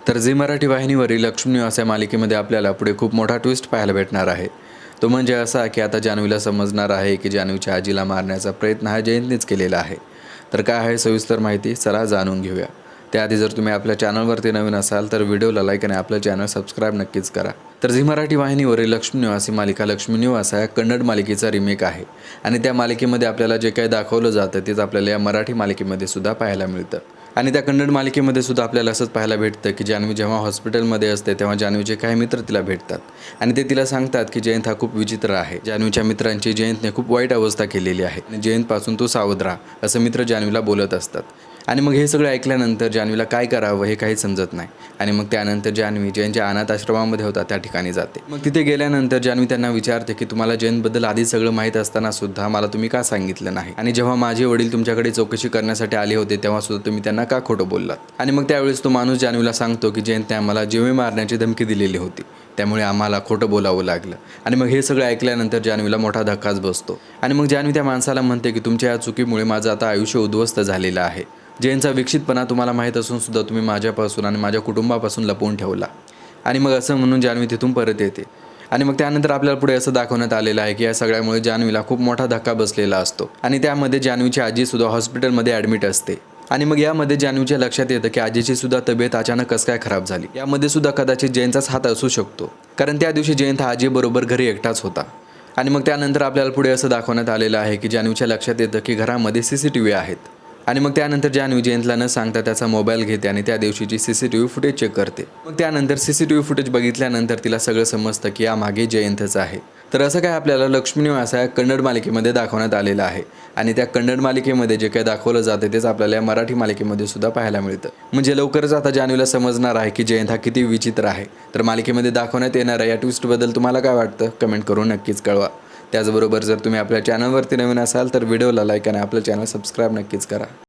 तर झी मराठी वाहिनीवरील लक्ष्मी निवास या मालिकेमध्ये आपल्याला पुढे खूप मोठा ट्विस्ट पाहायला भेटणार आहे। तो म्हणजे असा की आता जान्हवीला समजणार आहे की जान्हवीच्या आजीला मारण्याचा प्रयत्न हा जयंतनेच केलेला आहे। तर काय आहे सविस्तर माहिती, चला जाणून घेऊया। त्याआधी जर तुम्ही आपल्या चॅनलवरती नवीन असाल तर व्हिडिओला लाईक आणि आपलं चॅनल सबस्क्राईब नक्कीच करा। तर झी मराठी वाहिनीवरील लक्ष्मी निवास ही मालिका लक्ष्मी निवास या कन्नड मालिकेचा रिमेक आहे आणि त्या मालिकेमध्ये आपल्याला जे काही दाखवलं जातं तेच आपल्याला या मराठी मालिकेमध्ये सुद्धा पाहायला मिळतं। आणि त्या कन्नड मालिकेमध्ये सुद्धा आपल्याला असंच पाहायला भेटतं की जान्हवी जेव्हा हॉस्पिटलमध्ये असते तेव्हा जान्हवीचे काही मित्र तिला भेटतात आणि ते तिला सांगतात की जयंत हा खूप विचित्र आहे। जान्हवीच्या मित्रांची जयंतने खूप वाईट अवस्था केलेली आहे आणि जयंतपासून तू सावध राहा असं मित्र जान्हवीला बोलत असतात। आणि मग हे सगळं ऐकल्यानंतर जान्हवीला काय करावं हे काही समजत नाही आणि मग त्यानंतर जान्हवी जयंतच्या अनाथ आश्रमामध्ये होता त्या ठिकाणी जाते। मग तिथे गेल्यानंतर जान्हवी त्यांना विचारते की तुम्हाला जयंतबद्दल आधी सगळं माहीत असताना सुद्धा मला तुम्ही का सांगितलं नाही आणि जेव्हा माझे वडील तुमच्याकडे चौकशी करण्यासाठी आले होते तेव्हा सुद्धा तुम्ही त्यांना का खोटं बोललात। आणि मग त्यावेळेस तो माणूस जान्हवीला सांगतो की जयंतने आम्हाला जीवे मारण्याची धमकी दिलेली होती त्यामुळे आम्हाला खोटं बोलावं लागलं। आणि मग हे सगळं ऐकल्यानंतर जान्हवीला मोठा धक्काच बसतो आणि मग जान्हवी त्या माणसाला म्हणते की तुमच्या या चुकीमुळे माझं आता आयुष्य उद्ध्वस्त झालेलं आहे। जयंतचा विक्षितपणा तुम्हाला माहीत असून सुद्धा तुम्ही माझ्यापासून आणि माझ्या कुटुंबापासून लपवून ठेवला। आणि मग असं म्हणून जान्हवी तिथून परत येते आणि मग त्यानंतर आपल्याला पुढे असं दाखवण्यात आलेलं आहे की या सगळ्यामुळे जान्हवीला खूप मोठा धक्का बसलेला असतो आणि त्यामध्ये जान्हवीची आजी सुद्धा हॉस्पिटलमध्ये ॲडमिट असते। आणि मग यामध्ये जान्हवीच्या लक्षात येतं की आजीची सुद्धा तब्येत अचानक कसं काय खराब झाली। यामध्ये सुद्धा कदाचित जयंतचाच हात असू शकतो कारण त्या दिवशी जयंत हा आजीबरोबर घरी एकटाच होता। आणि मग त्यानंतर आपल्याला पुढे असं दाखवण्यात आलेलं आहे की जान्हवीच्या लक्षात येतं की घरामध्ये CCTV आहेत आणि मग त्यानंतर जान्हवी जयंतला न सांगता त्याचा मोबाईल घेते आणि त्या दिवशीची CCTV फुटेज चेक करते। मग त्यानंतर CCTV फुटेज बघितल्यानंतर तिला सगळं समजतं की यामागे जयंतच आहे। तर असं काय आपल्याला लक्ष्मी निवास या कन्नड मालिकेमध्ये दाखवण्यात आलेलं आहे आणि त्या कन्नड मालिकेमध्ये जे काही दाखवलं जाते तेच आपल्याला या मराठी मालिकेमध्ये सुद्धा पाहायला मिळतं। म्हणजे लवकरच आता जान्हवीला समजणार आहे की जयंत हा किती विचित्र आहे। तर मालिकेमध्ये दाखवण्यात येणाऱ्या या ट्विस्टबद्दल तुम्हाला काय वाटतं कमेंट करून नक्कीच कळवा। त्याचबरोबर जर तुम्ही आपल्या चॅनलवरती नवीन असाल तर व्हिडिओला लाईक आणि आपलं चॅनल सबस्क्राईब नक्कीच करा।